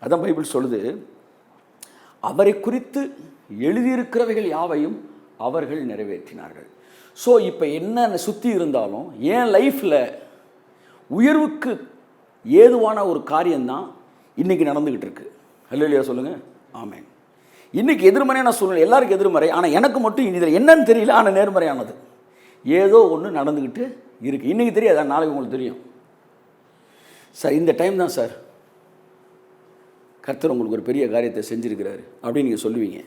அதான் பைபிள் சொல்லுது, அவரை குறித்து எழுதியிருக்கிறவைகள் யாவையும் அவர்கள் நிறைவேற்றினார்கள். ஸோ இப்போ என்ன சுற்றி இருந்தாலும் என் லைஃப்பில் உயர்வுக்கு ஏதுவான ஒரு காரியம்தான் இன்றைக்கி நடந்துக்கிட்டு இருக்கு. அல்லேலூயா சொல்லுங்கள். ஆமென். இன்றைக்கி எதிர்மறையான சூழ்நிலை, எல்லாருக்கும் எதிர்மறை. ஆனால் எனக்கு மட்டும் இதில் என்னன்னு தெரியல, ஆனால் நேர்மறையானது ஏதோ ஒன்று நடந்துக்கிட்டு இருக்குது. இன்றைக்கி தெரியாது, நாளைக்கு உங்களுக்கு தெரியும். சார் இந்த டைம் தான் சார் கர்த்தர் உங்களுக்கு ஒரு பெரிய காரியத்தை செஞ்சுருக்கிறாரு அப்படின்னு நீங்கள் சொல்லுவீங்க.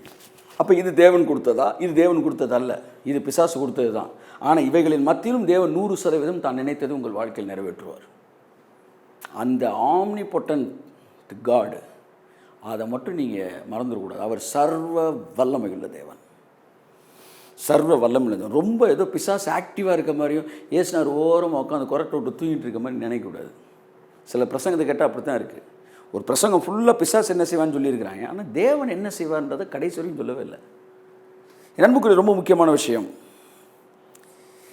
அப்போ இது தேவன் கொடுத்ததா? இது தேவன் கொடுத்ததல்ல, இது பிசாசு கொடுத்தது தான். ஆனால் இவைகளின் மத்தியிலும் தேவன் 100% தான் நினைத்தது உங்கள் வாழ்க்கையில் நிறைவேற்றுவார். அந்த ஆம்னிபொட்டன்ட் காட், அதை மட்டும் நீங்கள் மறந்துடக்கூடாது. அவர் சர்வ வல்லமையுள்ள தேவன், சர்வ வல்லமையுள்ள தேவன். ரொம்ப ஏதோ பிசாசு ஆக்டிவாக இருக்க மாதிரியும் ஏசுனார் ஓரமாக உட்காந்து குரட்டை விட்டு தூங்கிட்டு இருக்க மாதிரி நினைக்கக்கூடாது. சில பிரசங்கத்தை கேட்டால் அப்படி தான் இருக்குது. ஒரு பிரசங்கம் ஃபுல்லாக பிசாசு என்ன செய்வான்னு சொல்லியிருக்கிறாங்க, ஆனால் தேவன் என்ன செய்வார்ன்றதை கடைசி வரைக்கும் சொல்லவே இல்லை. நண்புக்கு ரொம்ப முக்கியமான விஷயம்,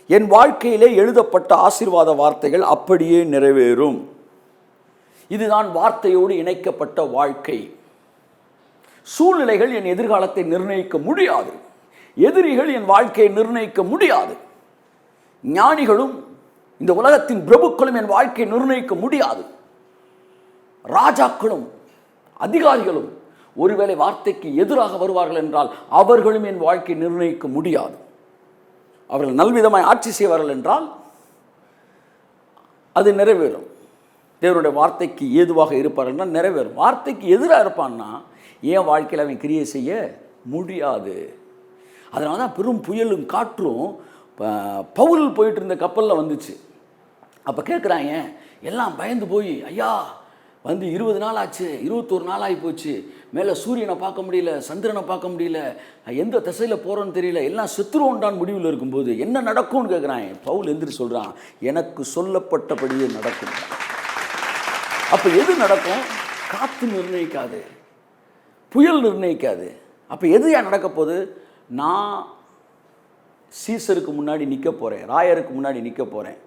என் வாழ்க்கையிலே எழுதப்பட்ட ஆசீர்வாத வார்த்தைகள் அப்படியே நிறைவேறும். இதுதான் வார்த்தையோடு இணைக்கப்பட்ட வாழ்க்கை. சூழ்நிலைகள் என் எதிர்காலத்தை நிர்ணயிக்க முடியாது, எதிரிகள் என் வாழ்க்கையை நிர்ணயிக்க முடியாது, ஞானிகளும் இந்த உலகத்தின் பிரபுக்களும் என் வாழ்க்கையை நிர்ணயிக்க முடியாது, ராஜாக்களும் அதிகாரிகளும் ஒருவேளை வார்த்தைக்கு எதிராக வருவார்கள் என்றால் அவர்களும் என் வாழ்க்கையை நிர்ணயிக்க முடியாது. அவர்கள் நல்விதமாய் ஆட்சி செய்வார்கள் என்றால் அது நிறைவேறும். தேவனுடைய வார்த்தைக்கு ஏதுவாக இருப்பார்கள் நிறைவேறும். வார்த்தைக்கு எதிராக இருப்பான்னா ஏன் வாழ்க்கையில் அவன் கிரியை செய்ய முடியாது. அதனால தான் பெரும் புயலும் காற்றும் பவுல் போயிட்டு இருந்த கப்பலில் வந்துச்சு. அப்போ கேட்குறாங்க, எல்லாம் பயந்து போய், ஐயா வந்து 20 நாள் ஆச்சு, 21 நாள் ஆகி போச்சு, மேலே சூரியனை பார்க்க முடியல, சந்திரனை பார்க்க முடியல, எந்த திசையில் போகிறோன்னு தெரியல, எல்லாம் செத்துருவோண்டான் முடிவில் இருக்கும்போது என்ன நடக்கும்னு கேட்குறாங்க. பவுல் எந்திரிச்சு சொல்கிறான், எனக்கு சொல்லப்பட்டபடியே நடக்கும். அப்போ எது நடக்கும்? காற்று நிர்ணயிக்காது, புயல் நிர்ணயிக்காது. அப்போ எது ஏன் நடக்க போகுது? நான் சீசருக்கு முன்னாடி நிற்க போகிறேன், ராயருக்கு முன்னாடி நிற்க போகிறேன்,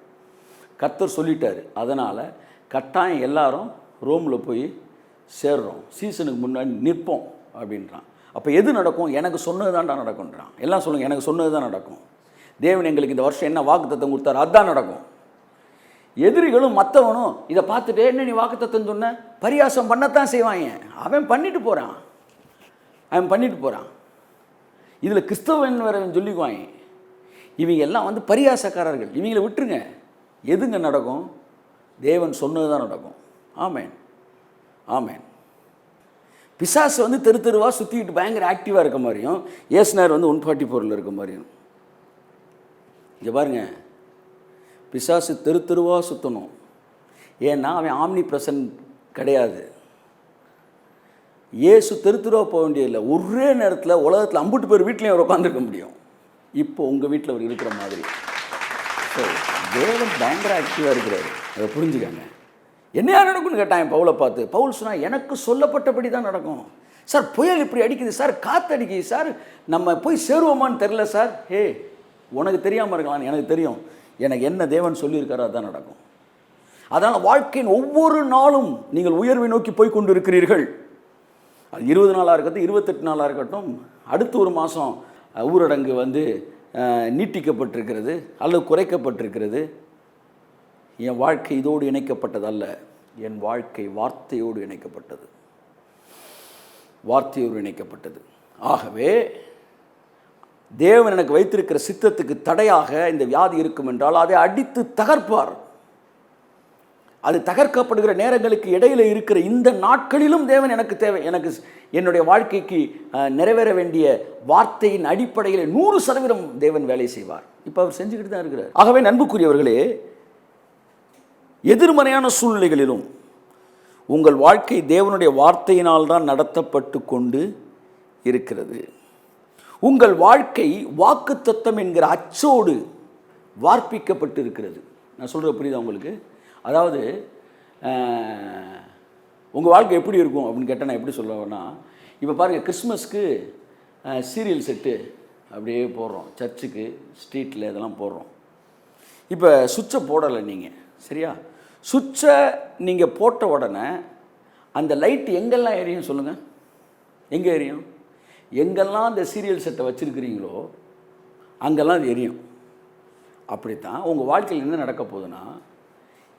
கர்த்தர் சொல்லிட்டார். அதனால் கட்டாயம் எல்லாரும் ரோமில் போய் சேர்றோம், சீசனுக்கு முன்னாடி நிற்போம் அப்படின்றான். அப்போ எது நடக்கும்? எனக்கு சொன்னது தான்டா நடக்கும்ன்றான். எல்லாம் சொல்லுங்கள், எனக்கு சொன்னது தான் நடக்கும். தேவன் எங்களுக்கு இந்த வருஷம் என்ன வாக்குத்தத்தம் கொடுத்தாரு அதுதான் நடக்கும். எதிரிகளும் மற்றவனும் இதை பார்த்துட்டு, என்ன நீ வாக்குத்தத்தம் சொன்ன, பரியாசம் பண்ணத்தான் செய்வாங்க. அவன் பண்ணிட்டு போகிறான். இதில் கிறிஸ்தவன் வேற சொல்லிக்குவாங்க. இவங்க எல்லாம் வந்து பரியாசக்காரர்கள், இவங்களை விட்டுருங்க. எதுங்க நடக்கும்? தேவன் சொன்னது தான் நடக்கும். ஆமேன், ஆமேன். பிசாசு வந்து தெருவாக சுற்றிக்கிட்டு பயங்கர ஆக்டிவாக இருக்க மாதிரியும், ஏசுனார் வந்து 144 இருக்க மாதிரியும். இங்கே பாருங்க, பிசாசு தெருவாக சுற்றணும். ஏன்னா அவன் ஆம்னி பிரசன்ட் கிடையாது. ஏசு தெருவாக போக வேண்டியதில்லை. ஒரே நேரத்தில் உலகத்தில் 50 பேர் வீட்லேயும் அவர் உட்காந்துருக்க முடியும். இப்போ உங்கள் வீட்டில் அவர் இருக்கிற மாதிரி. ஸோ தேவன் பயங்கர ஆக்டிவாக இருக்கிறாரு, அதை புரிஞ்சுக்காங்க. என்னையா நடக்கும்னு கேட்டான் பவுலை பார்த்து. பவுல் சொன்னால், எனக்கு சொல்லப்பட்டபடி தான் நடக்கும். சார் புயல் இப்படி அடிக்குது சார், காற்று அடிக்குது சார், நம்ம போய் சேருவோமான்னு தெரில சார். ஹே, உனக்கு தெரியாமல் இருக்கலாம், எனக்கு தெரியும். எனக்கு என்ன தேவன் சொல்லியிருக்காரோ அதுதான் நடக்கும். அதனால் வாழ்க்கையின் ஒவ்வொரு நாளும் நீங்கள் உயர்வை நோக்கி போய் கொண்டு இருக்கிறீர்கள். அது 20 நாளாக இருக்கட்டும், 28 நாளாக இருக்கட்டும், அடுத்த ஒரு மாதம் ஊரடங்கு வந்து நீட்டிக்கப்பட்டிருக்கிறது அல்லது குறைக்கப்பட்டிருக்கிறது. என் வாழ்க்கை இதோடு இணைக்கப்பட்டதல்ல, என் வாழ்க்கை வார்த்தையோடு இணைக்கப்பட்டது, வார்த்தையோடு இணைக்கப்பட்டது. ஆகவே தேவன் எனக்கு வைத்திருக்கிற சித்தத்துக்கு தடையாக இந்த வியாதி இருக்கும் என்றால் அதை அடித்து தகர்ப்பார். அது தகர்க்கப்படுகிற நேரங்களுக்கு இடையில் இருக்கிற இந்த நாட்களிலும் தேவன் எனக்கு தேவை, எனக்கு என்னுடைய வாழ்க்கைக்கு நிறைவேற வேண்டிய வார்த்தையின் அடிப்படையில் 100% தேவன் வேலை செய்வார். இப்போ அவர் செஞ்சுக்கிட்டு தான் இருக்கிறார். ஆகவே நண்புக்குரியவர்களே, எதிர்மறையான சூழ்நிலைகளிலும் உங்கள் வாழ்க்கை தேவனுடைய வார்த்தையினால் தான் நடத்தப்பட்டு கொண்டு இருக்கிறது. உங்கள் வாழ்க்கை வாக்குத்தத்தம் என்கிற அச்சோடு வார்ப்பிக்கப்பட்டு இருக்கிறது. நான் சொல்கிறது புரியுதா உங்களுக்கு? அதாவது உங்கள் வாழ்க்கை எப்படி இருக்கும் அப்படின்னு கேட்டால் நான் எப்படி சொல்லுவேன்னா, இப்போ பாருங்கள், கிறிஸ்மஸ்க்கு சீரியல் செட்டு அப்படியே போடுறோம், சர்ச்சுக்கு ஸ்ட்ரீட்டில் இதெல்லாம் போடுறோம். இப்போ சுவிட்சை போடலை நீங்கள், சரியா? சுவிட்சை நீங்கள் போட்ட உடனே அந்த லைட் எங்கெல்லாம் எரியும் சொல்லுங்கள்? எங்கே எரியும்? எங்கெல்லாம் அந்த சீரியல் செட்டை வச்சுருக்கிறீங்களோ அங்கெல்லாம் அது எரியும். அப்படித்தான் உங்கள் வாழ்க்கையில் என்ன நடக்க போகுதுன்னா,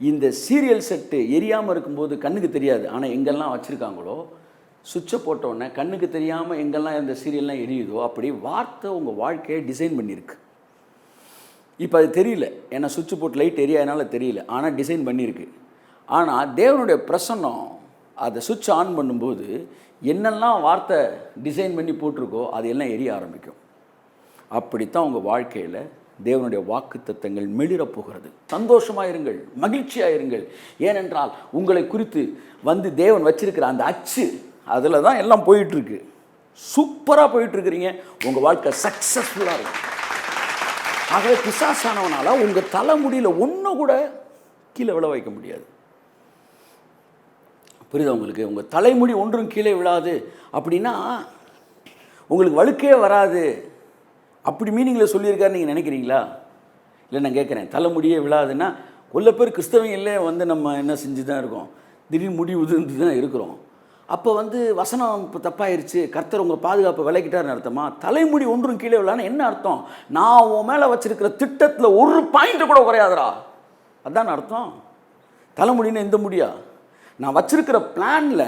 இந்த சீரியல் செட்டு எரியாமல் இருக்கும்போது கண்ணுக்கு தெரியாது. ஆனால் எங்கெல்லாம் வச்சுருக்காங்களோ சுவிட்சை போட்டோடனே கண்ணுக்கு தெரியாமல் எங்கெல்லாம் இந்த சீரியல்லாம் எரியுதோ அப்படி வார்த்தை உங்கள் வாழ்க்கையை டிசைன் பண்ணியிருக்கு. இப்போ அது தெரியல, ஏன்னா சுவிட்ச் போட்டு லைட் எரியாதனால தெரியல, ஆனால் டிசைன் பண்ணியிருக்கு. ஆனால் தேவனுடைய பிரசன்னம் அதை சுவிட்ச் ஆன் பண்ணும்போது என்னெல்லாம் வார்த்தை டிசைன் பண்ணி போட்டிருக்கோ அது எல்லாம் எரிய ஆரம்பிக்கும். அப்படித்தான் உங்கள் வாழ்க்கையில் தேவனுடைய வாக்குத்தத்தங்கள் மெளிரப் போகிறது. சந்தோஷமாக இருங்கள், மகிழ்ச்சியாக இருங்கள். ஏனென்றால் உங்களை குறித்து வந்து தேவன் வச்சிருக்கிற அந்த அச்சு அதில் தான் எல்லாம் போயிட்டுருக்கு. சூப்பராக போயிட்டுருக்கிறீங்க. உங்கள் வாழ்க்கை சக்ஸஸ்ஃபுல்லாக இருக்கும். ஆகவே பிசாசானவனால் உங்கள் தலைமுடியில் ஒன்று கூட கீழே விழ வைக்க முடியாது. புரியுதா உங்களுக்கு? உங்கள் தலைமுடி ஒன்றும் கீழே விழாது அப்படின்னா உங்களுக்கு வழுக்கே வராது. அப்படி மீனிங்கில் சொல்லியிருக்காரு நீங்கள் நினைக்கிறீங்களா? இல்லை, நான் கேட்குறேன், தலைமுடியே விழாதுன்னா கொல்ல பேர் கிறிஸ்தவங்களே வந்து நம்ம என்ன செஞ்சு தான் இருக்கோம், திடீர்னு முடி உதிர்ந்து தான் இருக்கிறோம். அப்போ வந்து வசனம் இப்போ தப்பாயிருச்சு, கர்த்தர் உங்கள் பாதுகாப்பை விலகிட்டார்னு அர்த்தமா? தலைமுடி ஒன்றும் கீழே விழான்னு என்ன அர்த்தம்? நான் உன் மேலே வச்சிருக்கிற திட்டத்தில் ஒரு பாயிண்ட்டு கூட குறையாதரா, அதுதான் அர்த்தம். தலைமுடின்னு எந்த முடியா? நான் வச்சிருக்கிற பிளானில்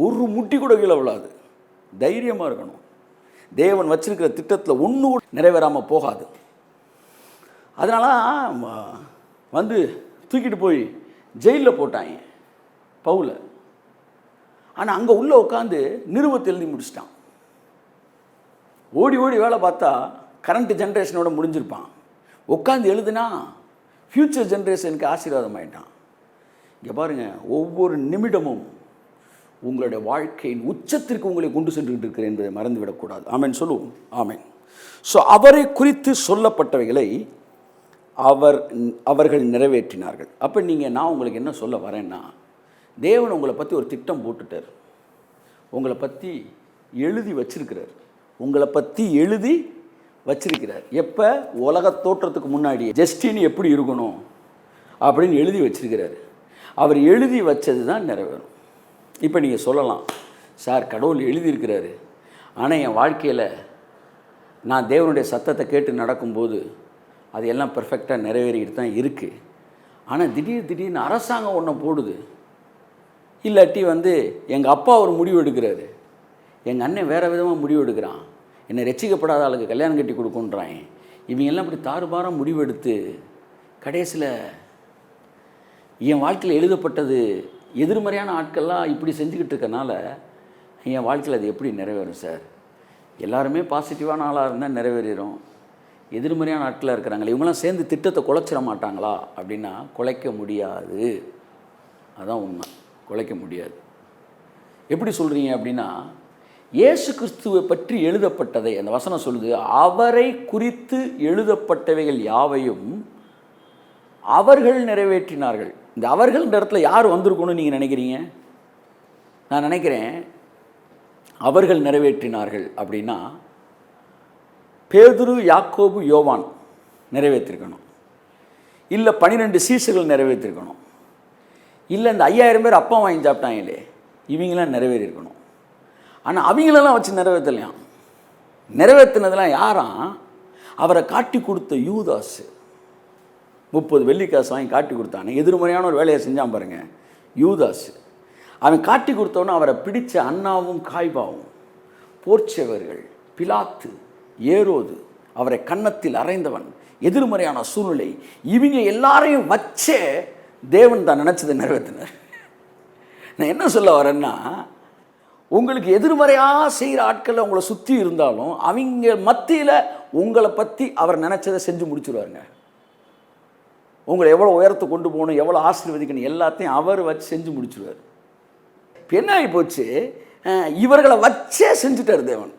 ஒரு முட்டி கூட கீழே விழாது. தைரியமாக இருக்கணும். தேவன் வச்சிருக்கிற திட்டத்தில் ஒன்று கூட நிறைவேறாமல் போகாது. அதனால வந்து தூக்கிட்டு போய் ஜெயிலில் போட்டாங்க பவுலை. ஆனால் அங்கே உள்ளே உட்காந்து நிருபத்தை எழுதி முடிச்சிட்டான். ஓடி ஓடி வேலை பார்த்தா கரண்ட் ஜென்ரேஷனோட முடிஞ்சிருப்பான். உட்காந்து எழுதுனா ஃப்யூச்சர் ஜென்ரேஷனுக்கு ஆசீர்வாதம் ஆகிட்டான். இங்கே பாருங்கள், ஒவ்வொரு நிமிடமும் உங்களுடைய வாழ்க்கையின் உச்சத்திற்கு உங்களை கொண்டு சென்றுகிட்டு இருக்கிறேன் என்பதை மறந்துவிடக்கூடாது. ஆமென் சொல்லுவோம். ஆமென். ஸோ அவரை குறித்து சொல்லப்பட்டவைகளை அவர்கள் நிறைவேற்றினார்கள். அப்போ நான் உங்களுக்கு என்ன சொல்ல வரேன்னா, தேவன் உங்களை பற்றி ஒரு திட்டம் போட்டுட்டார். உங்களை பற்றி எழுதி வச்சிருக்கிறார். உங்களை பற்றி எழுதி வச்சிருக்கிறார். எப்போ? உலக தோற்றத்துக்கு முன்னாடி ஜஸ்டின் எப்படி இருக்கணும் அப்படின்னு எழுதி வச்சிருக்கிறார். அவர் எழுதி வச்சது தான் நிறைவேறும். இப்போ நீங்கள் சொல்லலாம், சார் கடவுள் எழுதியிருக்கிறாரு, ஆனால் என் வாழ்க்கையில் நான் தேவனுடைய சத்தத்தை கேட்டு நடக்கும்போது அது எல்லாம் பெர்ஃபெக்டாக நிறைவேறிட்டு தான் இருக்குது. ஆனால் திடீர்னு அரசாங்கம் ஒன்று போடுது, இல்லாட்டி வந்து எங்கள் அப்பா ஒரு முடிவு எடுக்கிறாரு, எங்கள் அண்ணன் வேறு விதமாக முடிவு எடுக்கிறான், என்னை ரட்சிக்கப்படாத ஆளுக்கு கல்யாணம் கட்டி கொடுக்குன்றான். இவங்கெல்லாம் இப்படி தாறுபாறாக முடிவு எடுத்து கடைசியில் என் வாழ்க்கையில் எழுதப்பட்டது எதிர்மறையான ஆட்கள்லாம் இப்படி செஞ்சுக்கிட்டு இருக்கனால என் வாழ்க்கையில் அது எப்படி நிறைவேறும் சார்? எல்லாருமே பாசிட்டிவான ஆளாக இருந்தால் நிறைவேறும். எதிர்மறையான ஆட்களாக இருக்கிறாங்களே, இவங்களாம் சேர்ந்து திட்டத்தை குலைச்சிட மாட்டாங்களா அப்படின்னா குலைக்க முடியாது. அதுதான் உண்மை, குலைக்க முடியாது. எப்படி சொல்கிறீங்க அப்படின்னா, இயேசு கிறிஸ்துவை பற்றி எழுதப்பட்டதை அந்த வசனம் சொல்லுது, அவரை குறித்து எழுதப்பட்டவைகள் யாவையும் அவர்கள் நிறைவேற்றினார்கள். இந்த அவர்கள்ன்ற இடத்துல யார் வந்திருக்கணும்னு நீங்கள் நினைக்கிறீங்க? நான் நினைக்கிறேன் அவர்கள் நிறைவேற்றினார்கள் அப்படின்னா பேதுரு, யாக்கோபு, யோவான் நிறைவேற்றிருக்கணும். இல்லை 12 சீசர்கள் நிறைவேற்றிருக்கணும். இல்லை இந்த 5000 பேர் அப்பா வாங்கி சாப்பிட்டாங்களே இவங்களாம் நிறைவேறியிருக்கணும். ஆனால் அவங்களெல்லாம் வச்சு நிறைவேற்றலையாம். நிறைவேற்றினதெல்லாம் யாராம்? அவரை காட்டி கொடுத்த யூதாஸ். 30 வெள்ளிக்காசு வாங்கி காட்டி கொடுத்தானே, எதிர்மறையான ஒரு வேலையை செஞ்சான் பாருங்க யூதாஸ். அவன் காட்டி கொடுத்தவொன்னே அவரை பிடிச்ச அண்ணாவும் காய்பாவும், போர்ச்சவர்கள், பிலாத்து, ஏரோது, அவரை கன்னத்தில் அறைந்தவன், எதிர்மறையான சூழ்நிலை, இவங்க எல்லாரையும் வச்சே தேவன் தான் நினச்சதை நிறைவேற்றினார். நான் என்ன சொல்ல வரேன்னா, உங்களுக்கு எதிர்மறையாக செய்கிற ஆட்கள் உங்களை சுற்றி இருந்தாலும் அவங்க மத்தியில் உங்களை பற்றி அவர் நினச்சதை செஞ்சு முடிச்சுடுவாருங்க. உங்களை எவ்வளோ உயரத்தை கொண்டு போகணும், எவ்வளோ ஆசீர்வதிக்கணும், எல்லாத்தையும் அவர் வச்சு செஞ்சு முடிச்சுடுவார். இப்போ என்ன ஆகி போச்சு, இவர்களை வச்சே செஞ்சுட்டார் தேவன்.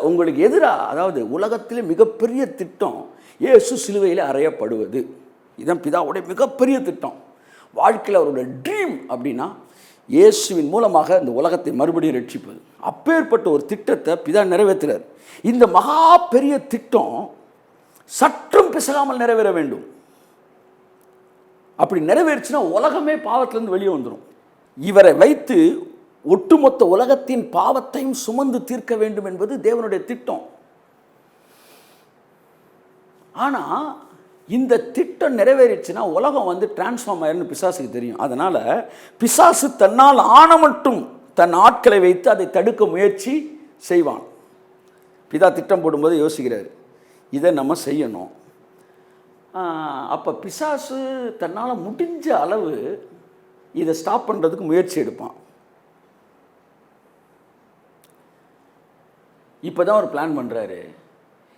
உங்களுக்கு எதிராக, அதாவது உலகத்திலே மிகப்பெரிய திட்டம் இயேசு சிலுவையில் அறையப்படுவது. இதுதான் பிதாவுடைய மிகப்பெரிய திட்டம். வாழ்க்கையில் அவருடைய ட்ரீம் அப்படின்னா இயேசுவின் மூலமாக இந்த உலகத்தை மறுபடியும் ரட்சிப்பது. அப்பேற்பட்ட ஒரு திட்டத்தை பிதா நிறைவேற்றுறார். இந்த மகா பெரிய திட்டம் சற்றும் பிசகாமல் நிறைவேற வேண்டும். அப்படி நிறைவேறுச்சுன்னா உலகமே பாவத்திலேருந்து வெளியே வந்துடும். இவரை வைத்து ஒட்டுமொத்த உலகத்தின் பாவத்தையும் சுமந்து தீர்க்க வேண்டும் என்பது தேவனுடைய திட்டம். ஆனால் இந்த திட்டம் நிறைவேறிச்சுன்னா உலகம் வந்து டிரான்ஸ்ஃபார்ம் ஆயிருன்னு பிசாசுக்கு தெரியும். அதனால் பிசாசு தன்னால் ஆன மட்டும் தன் ஆட்களை வைத்து அதை தடுக்க முயற்சி செய்வான். பிதா திட்டம் போடும்போது யோசிக்கிறார், இதை நம்ம செய்யணும். அப்போ பிசாசு தன்னால் முடிஞ்ச அளவு இதை ஸ்டாப் பண்ணுறதுக்கு முயற்சி எடுப்பான். இப்போ தான் ஒரு பிளான் பண்ணுறாரு.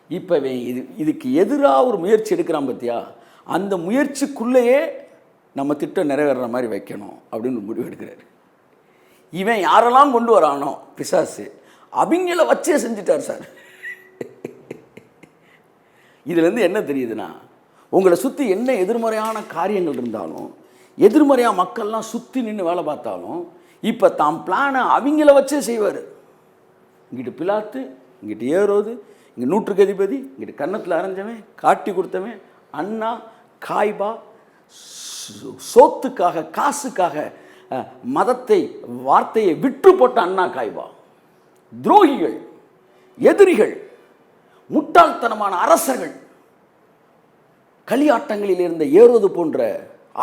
இப்போ இதுக்கு எதிராக ஒரு முயற்சி எடுக்கிறான் பார்த்தியா, அந்த முயற்சிக்குள்ளேயே நம்ம திட்டம் நிறைவேற மாதிரி வைக்கணும் அப்படின்னு முடிவு எடுக்கிறாரு. இவன் யாரெல்லாம் கொண்டு வரானோ பிசாசு, அவங்கள வச்சே செஞ்சிட்டார் சார். இதுலேருந்து என்ன தெரியுதுன்னா, உங்களை சுற்றி என்ன எதிர்மறையான காரியங்கள் இருந்தாலும், எதிர்மறையாக மக்கள்லாம் சுற்றி நின்று வேலை பார்த்தாலும், இப்போ தாம் பிளானை அவங்கள வச்சே செய்வார். இங்கிட்டு பிலாத்து, இங்கிட்டு ஏரோது, இங்கே நூற்றுக்கு அதிபதி, இங்கிட்டு கன்னத்தில் அரைஞ்சவன், காட்டி கொடுத்தவன், அண்ணா, காய்பா, சோத்துக்காக காசுக்காக மதத்தை வார்த்தையை விற்று போட்ட அண்ணா காய்பா, துரோகிகள், எதிரிகள், முட்டாள்தனமான அரசர்கள், களியாட்டங்களில் இருந்த ஏரோது போன்ற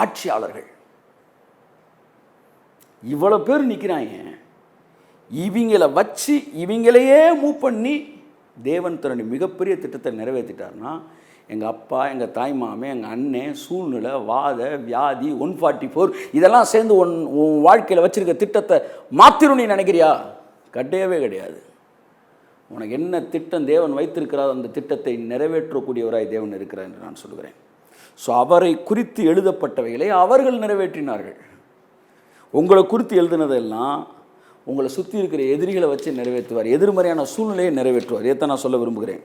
ஆட்சியாளர்கள், இவ்வளோ பேர் நிற்கிறாங்க. இவங்களை வச்சு இவங்களையே மூவ் பண்ணி தேவன் தன்னுடைய மிகப்பெரிய திட்டத்தை நிறைவேற்றிட்டார்னா, எங்கள் அப்பா, எங்கள் தாய்மாமே, எங்கள் அண்ணன், சூழ்நிலை, வாத, வியாதி, 144 இதெல்லாம் சேர்ந்து உன் வாழ்க்கையில் வச்சுருக்க திட்டத்தை மாத்திரும் நீ நினைக்கிறியா? கிடையவே கிடையாது. உனக்கு என்ன திட்டம் தேவன் வைத்திருக்கிறார், அந்த திட்டத்தை நிறைவேற்றக்கூடியவராய் தேவன் இருக்கிறார் என்று நான் சொல்கிறேன். ஸோ அவரை குறித்து எழுதப்பட்டவைகளை அவர்கள் நிறைவேற்றினார்கள். உங்களை குறித்து எழுதினதெல்லாம் உங்களை சுற்றி இருக்கிற எதிரிகளை வச்சு நிறைவேற்றுவார், எதிர்மறையான சூழ்நிலையை நிறைவேற்றுவார். இதைத்தான் நான் சொல்ல விரும்புகிறேன்.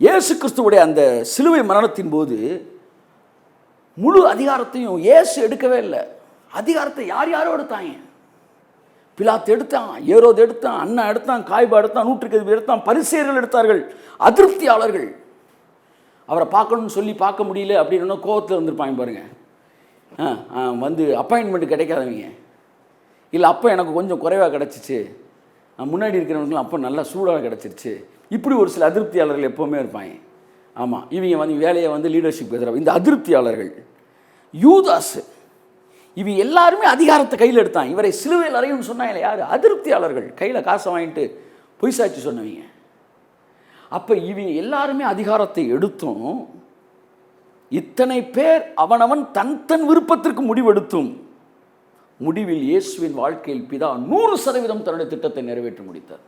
இயேசு கிறிஸ்துவுடைய அந்த சிலுவை மரணத்தின் போது முழு அதிகாரத்தையும் இயேசு எடுக்கவே இல்லை. அதிகாரத்தை யார் யாரோ எடுத்தாங்க. பிலாத்து எடுத்தான், ஏரோது எடுத்தான், அண்ணா எடுத்தான், காய்பா எடுத்தான், நூற்றுக்கு எடுத்தான், பரிசேயர்கள் எடுத்தார்கள், அதிருப்தியாளர்கள். அவரை பார்க்கணும்னு சொல்லி பார்க்க முடியல அப்படின்னு கோவத்தில் வந்திருப்பாங்க பாருங்க. வந்து அப்பாயின்மெண்ட் கிடைக்காதவங்க, இல்லை அப்போ எனக்கு கொஞ்சம் குறைவாக கிடச்சிச்சு, முன்னாடி இருக்கிறவங்களுக்குலாம் அப்போ நல்லா சூடாக கிடச்சிருச்சு, இப்படி ஒரு சில அதிருப்தியாளர்கள் எப்போவுமே இருப்பாங்க. ஆமாம், இவங்க வந்து வேலையை வந்து லீடர்ஷிப் பேசுகிறாங்க. இந்த அதிருப்தியாளர்கள், யூதாஸ், இவங்க எல்லாருமே அதிகாரத்தை கையில் எடுத்தாங்க. இவரை சிலுவையில் அறையும்னு சொன்னாங்க யார்? அதிருப்தியாளர்கள், கையில் காசை வாங்கிட்டு பொய் சாட்சி சொன்னவங்க. அப்போ இவங்க எல்லாருமே அதிகாரத்தை எடுத்தும், இத்தனை பேர் அவனவன் தன் தன் விருப்பத்திற்கு முடிவெடுத்தும், முடிவில் இயேசுவின் வாழ்க்கையில் பிதா 100% தன்னுடைய திட்டத்தை நிறைவேற்றி முடித்தார்.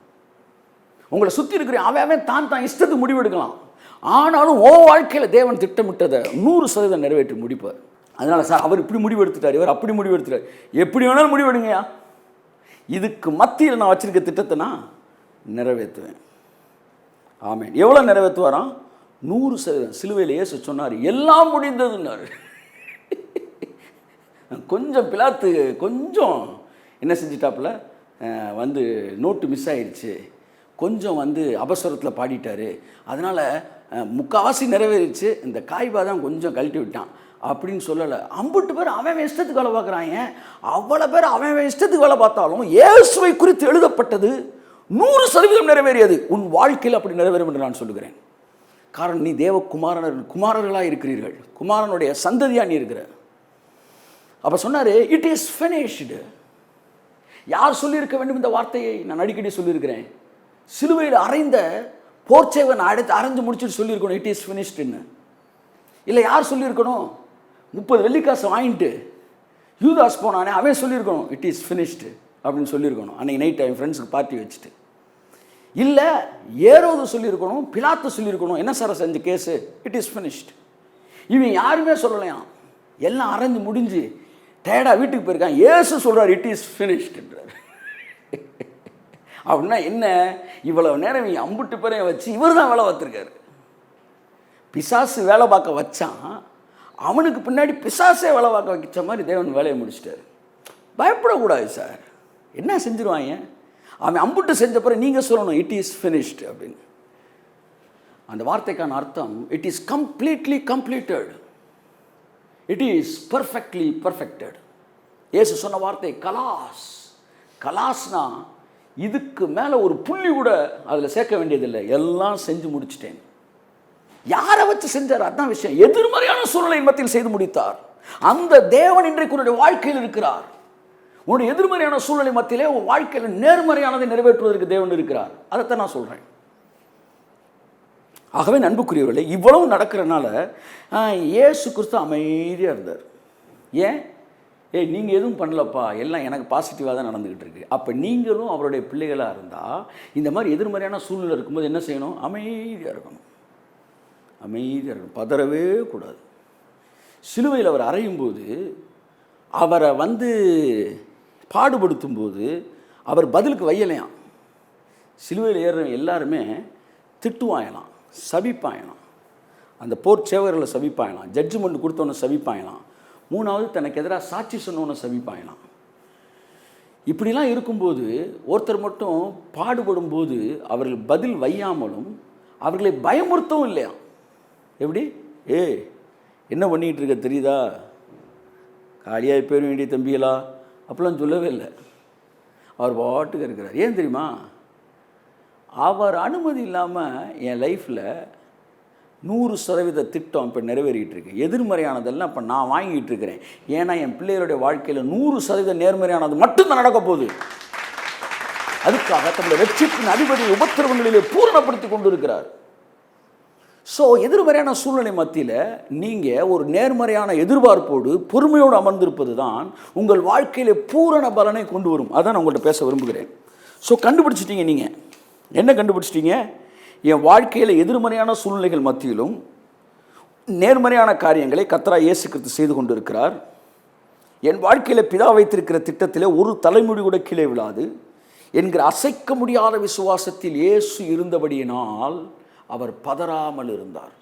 உங்களை சுற்றி இருக்கிற அவன் தான் இஷ்டத்துக்கு முடிவெடுக்கலாம். ஆனாலும் ஓ வாழ்க்கையில் தேவன் திட்டமிட்டதை 100% நிறைவேற்றி முடிப்பார். அதனால சார் அவர் இப்படி முடிவெடுத்துட்டார், இவர் அப்படி முடிவெடுத்துட்டார், எப்படி வேணாலும் முடிவெடுங்கயா, இதுக்கு மத்தியில் நான் வச்சிருக்க திட்டத்தை நான் நிறைவேற்றுவேன். ஆமென். எவ்வளோ நிறைவேற்றுவாராம்? 100%. சிலுவையில் இயேசு சொன்னார், எல்லாம் முடிந்ததுன்னார். கொஞ்சம் பிலாத்து கொஞ்சம் என்ன செஞ்சிட்டாப்புல, வந்து நோட்டு மிஸ் ஆயிடுச்சு, கொஞ்சம் வந்து அவசரத்தில் பாடிட்டார், அதனால் முக்கால்வாசி நிறைவேறிச்சு, இந்த காய்பா தான் கொஞ்சம் கழட்டி விட்டான் அப்படின்னு சொல்லலை. அம்புட்டு பேர் அவன் இஷ்டத்துக்கு வேலை பார்க்குறாங்க. அவ்வளோ பேர் அவன் இஷ்டத்துக்கு வேலை பார்த்தாலும் இயேசுவை குறித்து எழுதப்பட்டது 100% நிறைவேறியது. உன் வாழ்க்கையில் அப்படி நிறைவேறும் என்று நான் சொல்லுகிறேன். காரணம், நீ தேவ குமாரர்களாக இருக்கிறீர்கள், குமாரனுடைய சந்ததியாக நீ இருக்கிற. அப்போ சொன்னார், இட் இஸ் ஃபினிஷ்டு. யார் சொல்லியிருக்க வேண்டும் இந்த வார்த்தையை? நான் அடிக்கடி சொல்லியிருக்கிறேன். சிலுவையில் அறைந்த போர்ச்சேவன் அரைஞ்சு முடிச்சுட்டு சொல்லியிருக்கணும் இட் இஸ் ஃபினிஷ்டுன்னு. இல்லை யார் சொல்லியிருக்கணும்? 30 வெள்ளிக்காசு வாங்கிட்டு யூதாஸ் போனானே அவன் சொல்லியிருக்கணும் இட் இஸ் ஃபினிஷ்டு அப்படின்னு சொல்லியிருக்கணும். அன்றைக்கி நைட் என் ஃப்ரெண்ட்ஸுக்கு பார்ட்டி வச்சுட்டு. இல்லை ஏரோது சொல்லியிருக்கணும், பிலாத்து சொல்லியிருக்கணும், என்ன சார் செஞ்ச கேஸு, இட் இஸ் ஃபினிஷ்டு. இவன் யாருமே சொல்லலையாம். எல்லாம் அரைஞ்சு முடிஞ்சு டயர்டாக வீட்டுக்கு போயிருக்கான். இயேசு சொல்கிறார் இட் இஸ் ஃபினிஷ்டுன்றார். அப்படின்னா என்ன? இவ்வளவு நேரம் இவங்க அம்புட்டு பேரையும் வச்சு இவர் தான் வேலை பார்த்துருக்காரு. பிசாசு வேலை பார்க்க வச்சான், அவனுக்கு பின்னாடி பிசாசே வேலை பார்க்க வைச்ச மாதிரி தேவன் வேலையை முடிச்சிட்டாரு. பயப்படக்கூடாது சார், என்ன செஞ்சிருவாங்க? அவன் அம்புட்டு செஞ்ச பிறகு நீங்கள் சொல்லணும் இட் இஸ் ஃபினிஷ்டு அப்படின்னு. அந்த வார்த்தைக்கான அர்த்தம் it is completely completed, it is perfectly perfected. இயேசு சொன்ன வார்த்தை கலாஸ். கலாஸ்னா இதுக்கு மேலே ஒரு புள்ளி கூட அதில் சேர்க்க வேண்டியதில்லை, எல்லாம் செஞ்சு முடிச்சிட்டேன். யாரை வச்சு செஞ்சார்? அதான் விஷயம். எதிர்மறையான சூழ்நிலை மத்தியில் செய்து முடித்தார். அந்த தேவன் இன்றைக்கு உன்னுடைய வாழ்க்கையில் இருக்கிறார். உன்னுடைய எதிர்மறையான சூழ்நிலை மத்தியிலே உன் வாழ்க்கையில் நேர்மறையானதை நிறைவேற்றுவதற்கு தேவன் இருக்கிறார். அதைத்தான் நான் சொல்கிறேன். ஆகவே அன்புக்குரியவர்களே, இவ்வளவு நடக்கிறனால இயேசு கிறிஸ்து அமைதியாக இருந்தார். ஏன்? நீங்கள் எதுவும் பண்ணலப்பா, எல்லாம் எனக்கு பாசிட்டிவாக தான் நடந்துக்கிட்டு இருக்கு. அப்போ நீங்களும் அவருடைய பிள்ளைகளாக இருந்தால் இந்த மாதிரி எதிர்மறையான சூழ்நிலை இருக்கும்போது என்ன செய்யணும்? அமைதியாக இருக்கணும். அமைதியாக இருக்கணும், பதறவே கூடாது. சிலுவையில் அவர் அறையும் போது, அவரை பாடுபடுத்தும் போது அவர் பதிலுக்கு வையலையாம். சிலுவையில் ஏறுற எல்லாருமே திட்டுவாயலாம், சபிப்பாயலாம், அந்த போர் சேவர்களை சபிப்பாயலாம், ஜட்ஜ்மெண்ட் கொடுத்தவனை சபிப்பாயலாம், மூணாவது தனக்கு எதிராக சாட்சி சொன்னவனை சபிப்பாயலாம். இப்படிலாம் இருக்கும்போது ஒருத்தர் மட்டும் பாடுபடும் போது அவர்கள் பதில் வையாமலும் அவர்களை பயமுறுத்தவும் இல்லையா. எப்படி? என்ன பண்ணிக்கிட்டு இருக்க தெரியுதா, காலியாக போயிட வேண்டிய தம்பிகளா, அப்படிலாம் சொல்லவே இல்லை. அவர் பாட்டுக்கு இருக்கிறார். ஏன் தெரியுமா? அவர் அனுமதி இல்லாமல் என் லைஃப்பில் 100% திட்டம் இப்போ நிறைவேறிட்டு இருக்கு. எதிர்மறையானதெல்லாம் இப்போ நான் வாங்கிட்டு இருக்கிறேன். ஏன்னா என் பிள்ளைகளுடைய வாழ்க்கையில் 100% நேர்மறையானது மட்டும்தான் நடக்க போகுது. அதுக்காக தன்னுடைய வெற்றிப்பின் அதிபதி உபத்திரவங்களிலே பூரணப்படுத்தி கொண்டு இருக்கிறார். ஸோ எதிர்மறையான சூழ்நிலை மத்தியில் நீங்கள் ஒரு நேர்மறையான எதிர்பார்ப்போடு பொறுமையோடு அமர்ந்திருப்பது தான் உங்கள் வாழ்க்கையிலே பூரண பலனை கொண்டு வரும். அதான் நான் உங்கள்கிட்ட பேச விரும்புகிறேன். ஸோ கண்டுபிடிச்சிட்டீங்க. நீங்கள் என்ன கண்டுபிடிச்சிட்டீங்க? என் வாழ்க்கையில் எதிர்மறையான சூழ்நிலைகள் மத்தியிலும் நேர்மறையான காரியங்களை கர்த்தராகிய இயேசு கிறிஸ்து செய்து கொண்டு இருக்கிறார். என் வாழ்க்கையில் பிதா வைத்திருக்கிற திட்டத்தில் ஒரு தலைமுடி கூட கீழே விழாது என்கிற அசைக்க முடியாத விசுவாசத்தில் இயேசு இருந்தபடியினால் அவர் பதறாமல் இருந்தார்.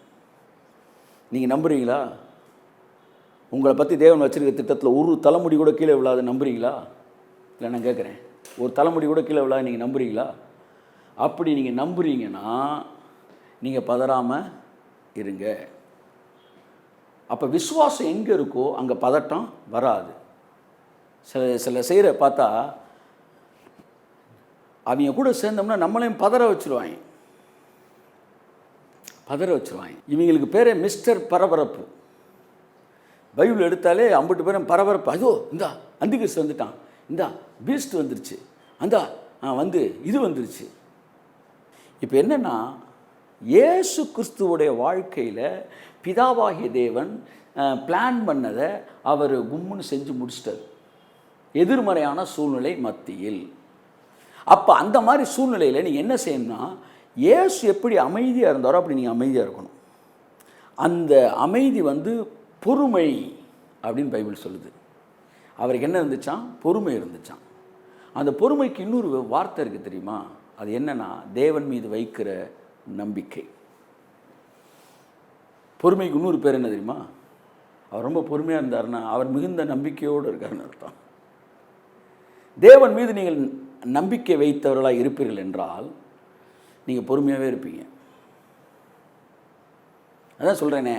நீங்கள் நம்புறீங்களா? உங்களை பற்றி தேவன் வச்சிருக்க திட்டத்தில் ஒரு தலைமுடி கூட கீழே விழாது நம்புறீங்களா? இல்லை, நான் கேட்குறேன், ஒரு தலைமுடி கூட கீழே விழாது நீங்கள் நம்புறீங்களா? அப்படி நீங்கள் நம்புறீங்கன்னா நீங்கள் பதறாமல் இருங்க. அப்போ விசுவாசம் எங்கே இருக்கோ அங்கே பதட்டம் வராது. சில செய்கிற பார்த்தா அவங்க கூட சேர்ந்தோம்னா நம்மளையும் பதற வச்சுருவாங்க. இவங்களுக்கு பேரே மிஸ்டர் பரபரப்பு. பைபிள் எடுத்தாலே அம்பட்டு பேரும் பரபரப்பு. அதோ இந்தா அந்திகிறிஸ்து வந்துட்டான், இந்தா பீஸ்ட் வந்துருச்சு, அந்தா இது வந்துருச்சு. இப்போ என்னென்னா, இயேசு கிறிஸ்துவோடைய வாழ்க்கையில் பிதாவாகிய தேவன் பிளான் பண்ணதை அவர் கும்முன்னு செஞ்சு முடிச்சிட்டார் எதிர்மறையான சூழ்நிலை மத்தியில். அப்போ அந்த மாதிரி சூழ்நிலையில் நீங்கள் என்ன செய்யணும்னா, இயேசு எப்படி அமைதியாக இருந்தாரோ அப்படி நீங்கள் அமைதியாக இருக்கணும். அந்த அமைதி பொறுமை அப்படின்னு பைபிள் சொல்லுது. அவருக்கு என்ன இருந்துச்சான்? பொறுமை இருந்துச்சான். அந்த பொறுமைக்கு இன்னொரு வார்த்தை இருக்குது தெரியுமா? அது என்னன்னா, தேவன் மீது வைக்கிற நம்பிக்கை. பொறுமைக்கு இன்னொரு பேர் என்ன தெரியுமா? அவர் ரொம்ப பொறுமையாக இருந்தார்னா அவர் மிகுந்த நம்பிக்கையோடு இருக்காருன்னு அர்த்தம். தேவன் மீது நீங்கள் நம்பிக்கை வைத்தவர்களாக இருப்பீர்கள் என்றால் நீங்கள் பொறுமையாகவே இருப்பீங்க. அதான் சொல்கிறேனே,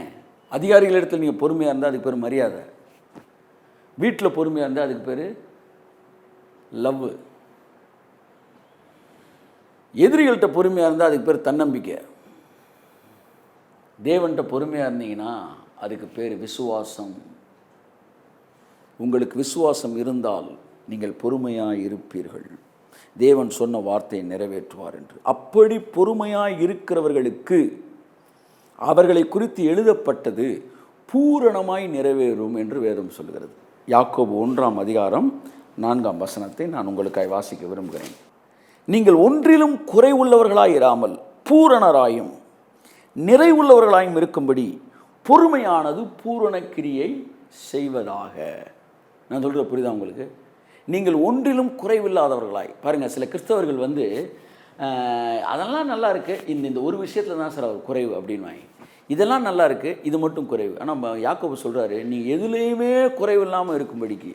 அதிகாரிகள் இடத்துல நீங்கள் பொறுமையாக இருந்தால் அதுக்கு பேர் மரியாதை. வீட்டில் பொறுமையாக இருந்தால் அதுக்கு பேர் லவ். எதிரிகள்கிட்ட பொறுமையாக இருந்தால் அதுக்கு பேர் தன்னம்பிக்கை. தேவன்கிட்ட பொறுமையாக இருந்தீங்கன்னா அதுக்கு பேர் விசுவாசம். உங்களுக்கு விசுவாசம் இருந்தால் நீங்கள் பொறுமையாக இருப்பீர்கள். தேவன் சொன்ன வார்த்தையை நிறைவேற்றுவார் என்று. அப்படி பொறுமையாக இருக்கிறவர்களுக்கு அவர்களை குறித்து எழுதப்பட்டது பூரணமாய் நிறைவேறும் என்று வேதம் சொல்கிறது. யாக்கோபு 1:4 நான் உங்களுக்காக வாசிக்க விரும்புகிறேன். நீங்கள் ஒன்றிலும் குறைவுள்ளவர்களாய் இராமல் பூரணராயும் நிறைவுள்ளவர்களாயும் இருக்கும்படி பொறுமையானது பூரண கிரியை செய்வதாக. நான் சொல்கிற புரியுதா உங்களுக்கு? நீங்கள் ஒன்றிலும் குறைவில்லாதவர்களாய் பாருங்கள். சில கிறிஸ்தவர்கள் அதெல்லாம் நல்லா இருக்குது, இந்த ஒரு விஷயத்தில் தான் சார் அவர் குறைவு அப்படின்வாங்க. இதெல்லாம் நல்லா இருக்குது, இது மட்டும் குறைவு. ஆனால் யாக்கோபு சொல்கிறாரு, நீ எதுலேயுமே குறைவு இல்லாமல் இருக்கும்படிக்கு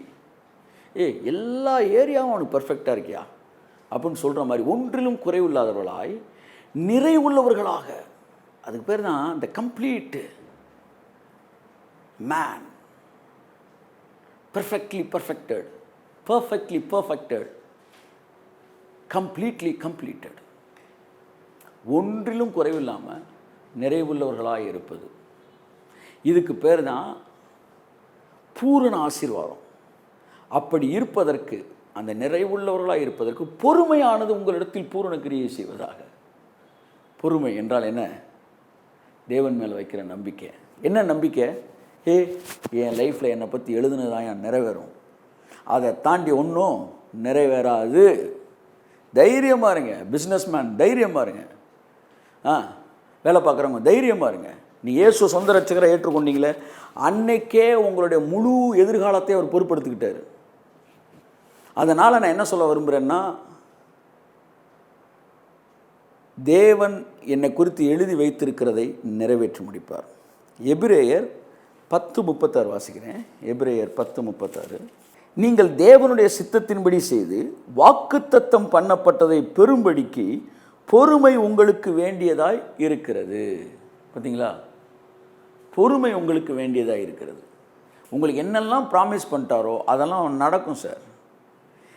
எல்லா ஏரியாவும் அவனுக்கு பர்ஃபெக்டாக இருக்கியா அப்படின்னு சொல்கிற மாதிரி ஒன்றிலும் குறைவில்லாதவர்களாய் நிறைவுள்ளவர்களாக. அதுக்கு பேர் தான் இந்த complete man. perfectly perfected, perfectly perfected, completely completed. ஒன்றிலும் குறைவில்லாமல் நிறைவுள்ளவர்களாக இருப்பது. இதுக்கு பேர் தான் பூரண ஆசீர்வாதம். அப்படி இருப்பதற்கு, அந்த நிறைவுள்ளவர்களாக இருப்பதற்கு பொறுமையானது உங்களிடத்தில் பூரண கிரியை செய்வதாக. பொறுமை என்றால் என்ன? தேவன் மேலே வைக்கிற நம்பிக்கை. என்ன நம்பிக்கை? என் லைஃப்பில் என்னை பற்றி எழுதுனதான் என் நிறைவேறும், அதை தாண்டி ஒன்றும் நிறைவேறாது. தைரியமாக இருங்க. பிஸ்னஸ்மேன் தைரியமாக இருங்க. வேலை பார்க்குறவங்க தைரியமாக இருங்க. நீ இயேசு சொந்த ரட்சகரை ஏற்றுக்கொண்டீங்களே, அன்னைக்கே உங்களுடைய முழு எதிர்காலத்தை அவர் பொறுப்படுத்திக்கிட்டார். அதனால் நான் என்ன சொல்ல விரும்புகிறேன்னா, தேவன் என்னை குறித்து எழுதி வைத்திருக்கிறதை நிறைவேற்றி முடிப்பார். எபிரேயர் 10:36 வாசிக்கிறேன். எபிரேயர் 10:36. நீங்கள் தேவனுடைய சித்தத்தின்படி செய்து வாக்குத்தத்தம் பண்ணப்பட்டதை பெறும்படிக்கு பொறுமை உங்களுக்கு வேண்டியதாய் இருக்கிறது. பார்த்தீங்களா? பொறுமை உங்களுக்கு வேண்டியதாக இருக்கிறது. உங்களுக்கு என்னெல்லாம் ப்ராமிஸ் பண்ணிட்டாரோ அதெல்லாம் நடக்கும் சார்.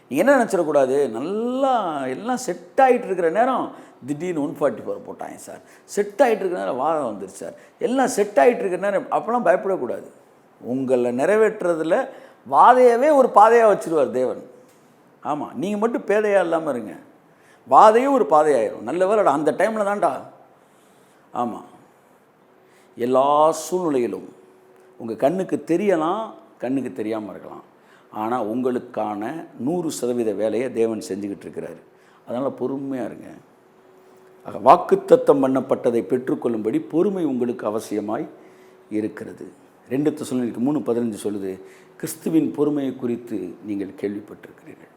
நீங்கள் என்ன நினச்சிடக்கூடாது, நல்லா எல்லாம் செட் ஆகிட்டு இருக்கிற நேரம் திடீர்னு 144 போட்டாங்க சார், செட் ஆகிட்டு இருக்கிற நேரம் வாதம் வந்துருச்சு சார், எல்லாம் செட் ஆகிட்டு இருக்கிற நேரம், அப்போலாம் பயப்படக்கூடாது. உங்களை நிறைவேற்றுறதுல வாதையவே ஒரு பாதையாக வச்சுருவார் தேவன். ஆமாம், நீங்கள் மட்டும் பேதையாக இல்லாமல் இருங்க, வாதையும் ஒரு பாதையாயிரும். நல்ல வேலைடா அந்த டைமில் தான்டா. ஆமாம், எல்லா சூழ்நிலையிலும் உங்கள் கண்ணுக்கு தெரியலாம், கண்ணுக்கு தெரியாமல் இருக்கலாம், ஆனால் உங்களுக்கான 100% வேலையை தேவன் செஞ்சுக்கிட்டு இருக்கிறாரு. அதனால் பொறுமையாக இருங்க. ஆக வாக்குத்தத்தம் பண்ணப்பட்டதை பெற்றுக்கொள்ளும்படி பொறுமை உங்களுக்கு அவசியமாய் இருக்கிறது. 2 தெசலோனிக்கேயர் 3:15 சொல்லுது, கிறிஸ்துவின் பொறுமையை குறித்து நீங்கள் கேள்விப்பட்டிருக்கிறீர்கள்.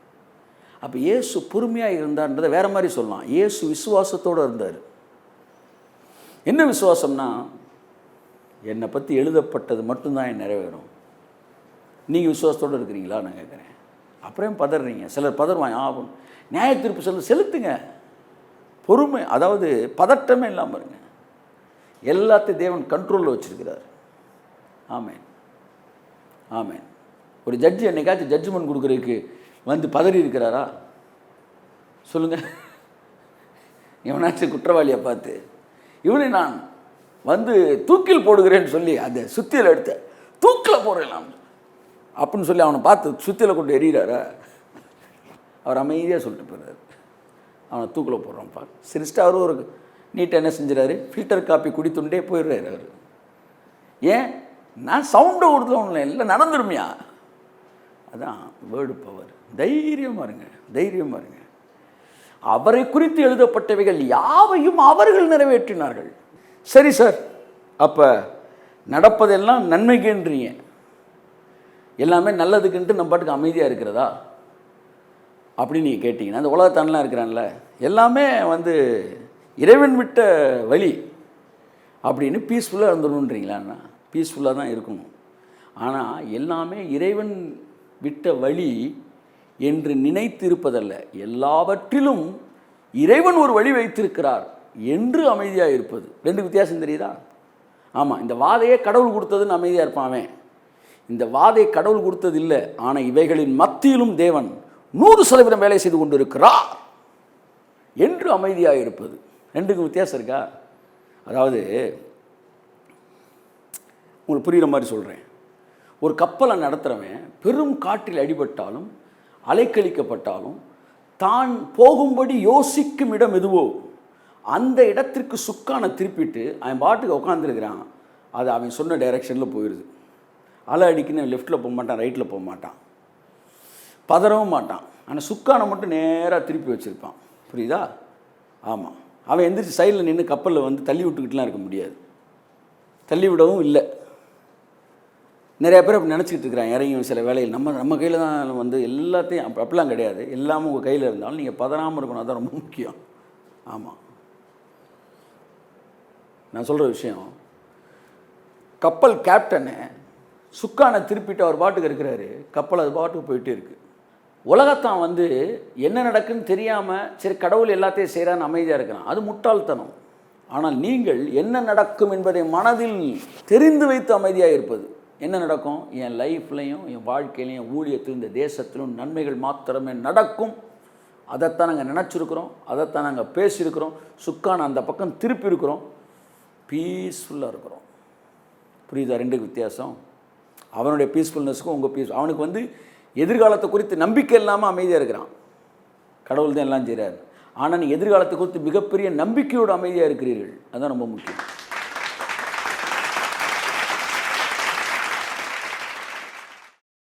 அப்போ இயேசு பொறுமையாக இருந்தார்ன்றதை வேறு மாதிரி சொல்லலாம். இயேசு விசுவாசத்தோடு இருந்தார். என்ன விசுவாசம்னா, என்னை பற்றி எழுதப்பட்டது மட்டும்தான் என் நிறைவேறும். நீங்கள் விசுவாசத்தோடு இருக்கிறீங்களா நான் கேட்குறேன். அப்புறம் பதறீங்க. சிலர் பதறுவாங்க. ஆகும் நியாய தீர்ப்பு செலுத்துங்க. பொறுமை, அதாவது பதட்டமே இல்லாமல் இருங்க. எல்லாத்தையும் தேவன் கண்ட்ரோலில் வச்சுருக்கிறார். ஆமேன், ஆமேன். ஒரு ஜட்ஜி என்னைக்காச்சும் ஜட்ஜ்மெண்ட் கொடுக்குறதுக்கு வந்து பதறி இருக்கிறாரா? சொல்லுங்கள். எவனாச்சும் குற்றவாளியை பார்த்து இவனை நான் வந்து தூக்கில் போடுகிறேன்னு சொல்லி அந்த சுத்தியில் எடுத்த தூக்கில் போடலாம் அப்படின்னு சொல்லி அவனை பார்த்து சுத்தியில் கொண்டு எறிகிறாரா? அவர் அமைதியாக சொல்லிட்டு போகிறார், அவனை தூக்கில் போடுறான்ப்பா. சிரிச்சிட்டு அவரும் ஒரு நீட்டாக என்ன செஞ்சுறாரு, ஃபில்டர் காப்பி குடித்துண்டே போயிடுறாரு அவர். ஏன்? நான் சவுண்டை கொடுத்தவங்கள இல்லை நடந்துருமையா. அதான் வேர்டு பவர். தைரியமாக இருங்க, தைரியமாக இருங்க. அவரை குறித்து எழுதப்பட்டவைகள் யாவையும் அவர்கள் நிறைவேற்றினார்கள். சரி சார், அப்போ நடப்பதெல்லாம் நன்மைக்குன்றீங்க, எல்லாமே நல்லதுக்குன்ட்டு நம்ம பாட்டுக்கு அமைதியாக இருக்கிறதா அப்படின்னு நீங்கள் கேட்டிங்கன்னா, அந்த உலகத்தானெலாம் இருக்கிறான்ல, எல்லாமே வந்து இறைவன் விட்ட வழி அப்படின்னு பீஸ்ஃபுல்லாக இருந்துடணுன்றீங்களாண்ணா? பீஸ்ஃபுல்லாக தான் இருக்கணும். ஆனால் எல்லாமே இறைவன் விட்ட வழி என்று நினைத்து இருப்பதல்ல, எல்லாவற்றிலும் இறைவன் ஒரு வழி வைத்திருக்கிறார் என்று அமைதியாக இருப்பது. 2 வித்தியாசம் தெரியுதா? ஆமாம், இந்த வாதையே கடவுள் கொடுத்ததுன்னு அமைதியாக இருப்பான் அவன். இந்த வாதை கடவுள் கொடுத்தது இல்லை, ஆனால் இவைகளின் மத்தியிலும் தேவன் 100% வேலை செய்து கொண்டு இருக்கிறார் என்று அமைதியாக இருப்பது. 2க்கும் வித்தியாசம் இருக்கா? அதாவது உங்களுக்கு புரிகிற மாதிரி சொல்கிறேன். ஒரு கப்பலை நடத்துகிறவன் பெரும் காற்றில் அடிபட்டாலும் அலைக்கழிக்கப்பட்டாலும் தான் போகும்படி யோசிக்கும் இடம் எதுவோ அந்த இடத்திற்கு சுக்கானை திருப்பிட்டு அவன் பாட்டுக்கு உட்காந்துருக்கிறான். அது அவன் சொன்ன டைரெக்ஷனில் போயிடுது. அலை அடிக்குன்னு லெஃப்ட்டில் போக மாட்டான், ரைட்டில் போக மாட்டான், பதறவும் மாட்டான். ஆனால் சுக்கானை மட்டும் நேராக திருப்பி வச்சுருப்பான். புரியுதா? ஆமாம், அவன் எந்திரிச்சு சைடில் நின்று கப்பலில் வந்து தள்ளி விட்டுக்கிட்டுலாம் இருக்க முடியாது, தள்ளி விடவும் இல்லை. நிறையா பேர் அப்படி நினச்சிக்கிட்டு இருக்கிறாங்க. இறங்கி சில வேலையில் நம்ம கையில் தான் வந்து எல்லாத்தையும் அப்படிலாம் கிடையாது. எல்லாமே உங்கள் கையில் இருந்தாலும் நீங்கள் பதறாமல் இருக்கணும், அதுதான் ரொம்ப முக்கியம். ஆமாம், நான் சொல்கிற விஷயம், கப்பல் கேப்டனு சுக்கானை திருப்பிட்டு அவர் பாட்டுக்கு இருக்கிறாரு, கப்பல் அது பாட்டுக்கு போயிட்டே இருக்குது. உலகத்தான் வந்து என்ன நடக்குன்னு தெரியாமல் சரி கடவுள் எல்லாத்தையும் செய்கிறான்னு அமைதியாக இருக்கிறான், அது முட்டாள்தனம். ஆனால் நீங்கள் என்ன நடக்கும் என்பதை மனதில் தெரிந்து வைத்து அமைதியாக இருப்பது என்ன நடக்கும்? என் லைஃப்லையும் என் வாழ்க்கையிலையும் என் ஊழியத்திலும் இந்த தேசத்திலும் நன்மைகள் மாத்திரமே நடக்கும். அதைத்தான் நாங்கள் நினச்சிருக்கிறோம், அதைத்தான் நாங்கள் பேசியிருக்கிறோம். சுக்கான அந்த பக்கம் திருப்பி இருக்கிறோம், பீஸ்ஃபுல்லாக இருக்கிறோம். புரியுதா ரெண்டுக்கு வித்தியாசம்? அவனுடைய பீஸ்ஃபுல்னஸுக்கும் உங்கள் அவனுக்கு எதிர்காலத்தை குறித்து நம்பிக்கை இல்லாமல் அமைதியாக இருக்கிறான். கடவுள் தான் எல்லாம் செய்கிறார். ஆனால் நீங்கள் எதிர்காலத்தை குறித்து மிகப்பெரிய நம்பிக்கையோடு அமைதியாக இருக்கிறீர்கள். அதுதான் ரொம்ப முக்கியம்.